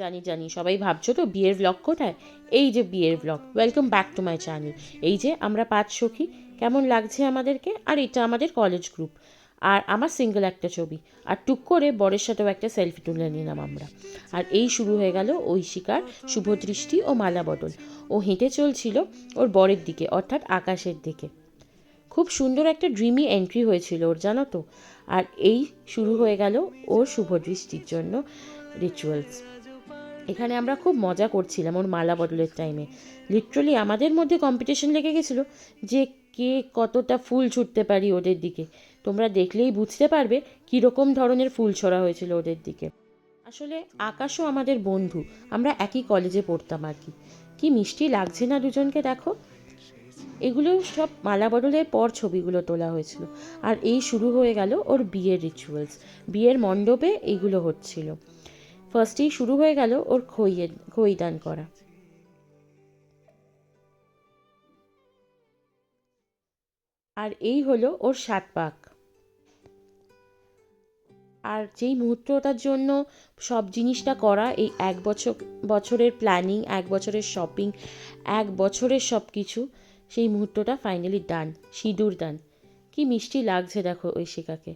জানি জানি, সবাই ভাবছো তো বিয়ের ব্লগ কোথায়। এই যে বিয়ের blog, welcome back to my channel. এই যে আমরা 5 সখী, কেমন লাগছে আমাদেরকে। আর এটা আমাদের কলেজ গ্রুপ, আর আমার সিঙ্গেল একটা ছবি। আর টুক করে বরের সাথেও একটা সেলফি তুলে নিলাম আমরা। আর এই শুরু হয়ে গেল ঐশিকার শুভদৃষ্টি ও মালা বদল। ও হেঁটে চলছিল ওর বরের দিকে, অর্থাৎ আকাশের দিকে। খুব সুন্দর একটা ড্রিমি এন্ট্রি হয়েছিল ওর, জানো তো। আর এই শুরু হয়ে গেল ওর শুভদৃষ্টির জন্য রিচুয়ালস। এখানে আমরা খুব মজা করছিলাম ওর মালা বদলের টাইমে। লিটারালি আমাদের মধ্যে কম্পিটিশন লেগে গেছিলো যে কে কতটা ফুল ছুটতে পারি ওদের দিকে। তোমরা দেখলেই বুঝতে পারবে কীরকম ধরনের ফুল ছড়া হয়েছিল ওদের দিকে। আসলে আকাশও আমাদের বন্ধু, আমরা একই কলেজে পড়তাম আর কি। কি মিষ্টি লাগছে না দুজনকে, দেখো। এগুলো সব মালা বদলের পর ছবিগুলো তোলা হয়েছিল। আর এই শুরু হয়ে গেল ওর বিয়ের রিচুয়ালস। বিয়ের মণ্ডপে এইগুলো হচ্ছিল। ফার্স্টেই শুরু হয়ে গেল ওর খই দান করা। আর এই হলো ওর 7 পাক। আর যেই মুহূর্তটার জন্য সব জিনিসটা করা, এই 1 বছরের প্ল্যানিং, 1 বছরের শপিং, 1 বছরের সব কিছু, সেই মুহূর্তটা ফাইনালি ডান, সিঁদুর দান। কি মিষ্টি লাগছে দেখো ঐশিকাকে।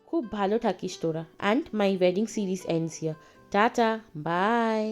খুব ভালো থাকিস তোরা। And my wedding series ends here. Tata, by.